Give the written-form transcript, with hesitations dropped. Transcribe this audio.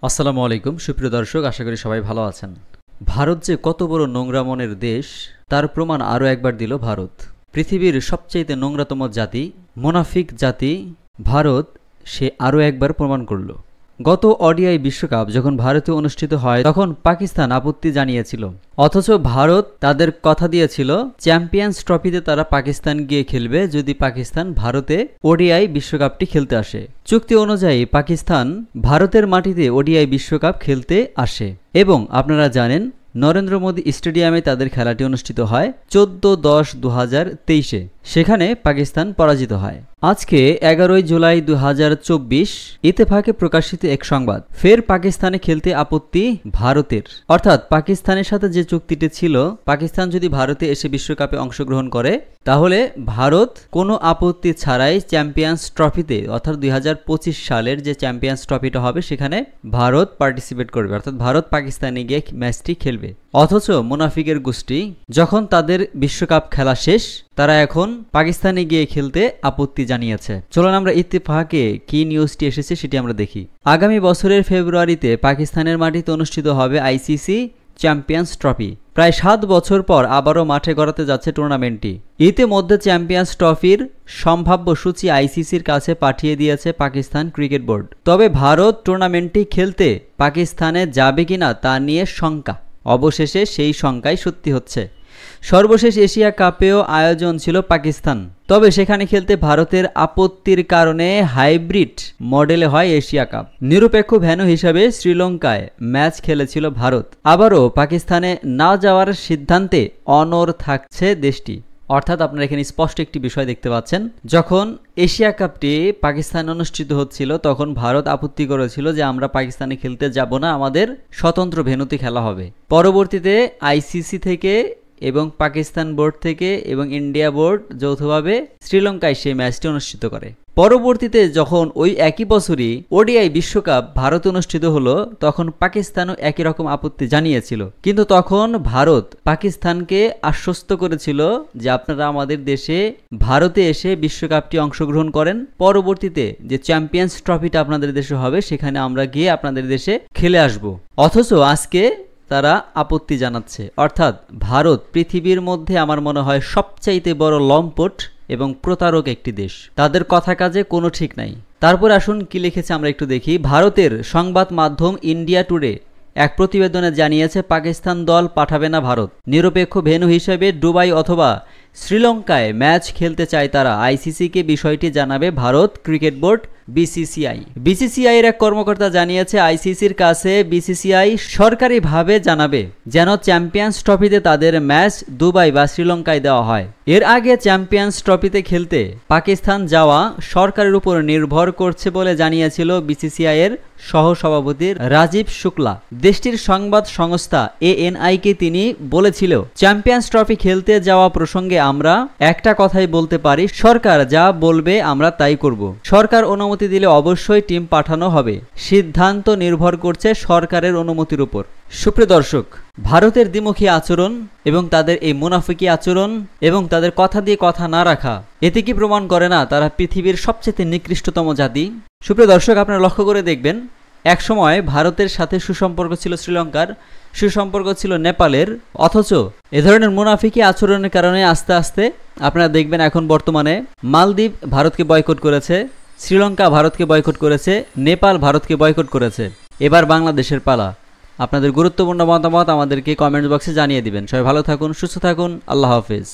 আসসালামু আলাইকুম সুপ্রিয় দর্শক, আশা করি সবাই ভালো আছেন। ভারত যে কত বড় নোংরা মনের দেশ তার প্রমাণ আরও একবার দিল ভারত। পৃথিবীর সবচেয়ে নোংরাতম জাতি, মুনাফিক জাতি ভারত, সে আরও একবার প্রমাণ করল। গত ওডিআই বিশ্বকাপ যখন ভারতে অনুষ্ঠিত হয় তখন পাকিস্তান আপত্তি জানিয়েছিল, অথচ ভারত তাদের কথা দিয়েছিল চ্যাম্পিয়ন্স ট্রফিতে তারা পাকিস্তান গিয়ে খেলবে যদি পাকিস্তান ভারতে ওডিআই বিশ্বকাপটি খেলতে আসে। চুক্তি অনুযায়ী পাকিস্তান ভারতের মাটিতে ওডিআই বিশ্বকাপ খেলতে আসে এবং আপনারা জানেন নরেন্দ্র মোদী স্টেডিয়ামে তাদের খেলাটি অনুষ্ঠিত হয় 14-10-2023-এ। সেখানে পাকিস্তান পরাজিত হয়। আজকে 11 জুলাই 2024 ইত্তেফাকে প্রকাশিত এক সংবাদ, ফের পাকিস্তানে খেলতে আপত্তি ভারতের। অর্থাৎ পাকিস্তানের সাথে যে চুক্তিটি ছিল, পাকিস্তান যদি ভারতে এসে বিশ্বকাপে অংশগ্রহণ করে তাহলে ভারত কোনো আপত্তি ছাড়াই চ্যাম্পিয়ন্স ট্রফিতে, অর্থাৎ 2025 সালের যে চ্যাম্পিয়ন্স ট্রফিটা হবে সেখানে ভারত পার্টিসিপেট করবে, অর্থাৎ ভারত পাকিস্তানে গিয়ে ম্যাচটি খেলবে। অথচ মুনাফিকের গোষ্ঠী যখন তাদের বিশ্বকাপ খেলা শেষ, তারা এখন পাকিস্তানে গিয়ে খেলতে আপত্তি জানিয়েছে। চলুন আমরা ইত্তেফাকে কি নিউজটি এসেছে সেটি আমরা দেখি। আগামী বছরের ফেব্রুয়ারিতে পাকিস্তানের মাটিতে অনুষ্ঠিত হবে আইসিসি চ্যাম্পিয়ন্স ট্রফি। প্রায় 7 বছর পর আবারও মাঠে গড়াতে যাচ্ছে টুর্নামেন্টটি। ইতিমধ্যে চ্যাম্পিয়ন্স ট্রফির সম্ভাব্য সূচি আইসিসির কাছে পাঠিয়ে দিয়েছে পাকিস্তান ক্রিকেট বোর্ড। তবে ভারত টুর্নামেন্টটি খেলতে পাকিস্তানে যাবে কিনা তা নিয়ে শঙ্কা। অবশেষে সেই শঙ্কাই সত্যি হচ্ছে। সর্বশেষ এশিয়া কাপেও আয়োজন ছিল পাকিস্তান, তবে সেখানে খেলতে ভারতের আপত্তির কারণে হাইব্রিড মডেলে হয় এশিয়া কাপ। নিরপেক্ষ ভেন্যু হিসাবে শ্রীলঙ্কায় ম্যাচ খেলেছিল ভারত। আবারও পাকিস্তানে না যাওয়ার সিদ্ধান্তে অনড় থাকছে দেশটি। অর্থাৎ আপনারা এখানে স্পষ্ট একটি বিষয় দেখতে পাচ্ছেন, যখন এশিয়া কাপটি পাকিস্তানে অনুষ্ঠিত হচ্ছিল তখন ভারত আপত্তি করেছিল যে আমরা পাকিস্তানে খেলতে যাব না, আমাদের স্বতন্ত্র ভেন্যুতে খেলা হবে। পরবর্তীতে আইসিসি থেকে এবং পাকিস্তান বোর্ড থেকে এবং ইন্ডিয়া বোর্ড যৌথভাবে শ্রীলঙ্কায় সেই ম্যাচটি অনুষ্ঠিত করে। পরবর্তীতে যখন ওই একই বছরই ওডিআই বিশ্বকাপ ভারত অনুষ্ঠিত হলো তখন পাকিস্তানও একই রকম আপত্তি জানিয়েছিল, কিন্তু তখন ভারত পাকিস্তানকে আশ্বস্ত করেছিল যে আপনারা আমাদের দেশে ভারতে এসে বিশ্বকাপটি অংশগ্রহণ করেন, পরবর্তীতে যে চ্যাম্পিয়ন্স ট্রফিটা আপনাদের দেশে হবে সেখানে আমরা গিয়ে আপনাদের দেশে খেলে আসব। অথচ আজকে তারা আপত্তি জানাচ্ছে। অর্থাৎ ভারত পৃথিবীর মধ্যে আমার মনে হয় সবচাইতে বড় লম্পট এবং প্রতারক একটি দেশ। তাদের কথা কাজে কোনো ঠিক নাই। তারপর আসুন কি লিখেছে আমরা একটু দেখি। ভারতের সংবাদ মাধ্যম ইন্ডিয়া টুডে এক প্রতিবেদনে জানিয়েছে পাকিস্তান দল পাঠাবে না ভারত। নিরপেক্ষ ভেন্যু হিসেবে দুবাই অথবা শ্রীলঙ্কায় ম্যাচ খেলতে চায় তারা। আইসিসিকে বিষয়টি জানাবে Bharat cricket board BCCI. BCCI এর এক কর্মকর্তা জানিয়েছে আইসিসির কাছে বিসিসিআই সরকারিভাবে জানাবে যেন চ্যাম্পিয়ন্স ট্রফিতে তাদের ম্যাচ দুবাই বা শ্রীলঙ্কায় দেওয়া হয়। এর আগে চ্যাম্পিয়ন্স ট্রফিতে খেলতে পাকিস্তান যাওয়া সরকারের উপর নির্ভর করছে বলে জানিয়েছিল বিসিসিআই এর সহসভাপতি রাজীব শুক্লা। দেশটির সংবাদ সংস্থা এএনআই-কে তিনি বলেছিল, চ্যাম্পিয়ন্স ট্রফি খেলতে যাওয়া প্রসঙ্গে আমরা একটা কথাই বলতে পারি, সরকার যা বলবে আমরা তাই করব। সরকার অনুমতি দিলে অবশ্যই টিম পাঠানো হবে। সিদ্ধান্ত নির্ভর করছে সরকারের অনুমতির উপর। সুপ্রিয় দর্শক, ভারতের দ্বিমুখী আচরণ এবং তাদের এই মুনাফিকি আচরণ এবং তাদের কথা দিয়ে কথা না রাখা, এতে কি প্রমাণ করে না তারা পৃথিবীর সবচেয়ে নিকৃষ্টতম জাতি? সুপ্রিয় দর্শক, আপনারা লক্ষ্য করে দেখবেন একসময় ভারতের সাথে সুসম্পর্ক ছিল শ্রীলঙ্কার, সুসম্পর্ক ছিল নেপালের, অথচ এ ধরনের মুনাফিকি আচরণের কারণে আস্তে আস্তে আপনারা দেখবেন এখন বর্তমানে মালদ্বীপ ভারতকে বয়কট করেছে, শ্রীলঙ্কা ভারতকে বয়কট করেছে, নেপাল ভারতকে বয়কট করেছে। এবার বাংলাদেশের পালা। আপনাদের গুরুত্বপূর্ণ মতামত আমাদেরকে কমেন্ট বক্সে জানিয়ে দিবেন। সবাই ভালো থাকুন, সুস্থ থাকুন। আল্লাহ হাফেজ।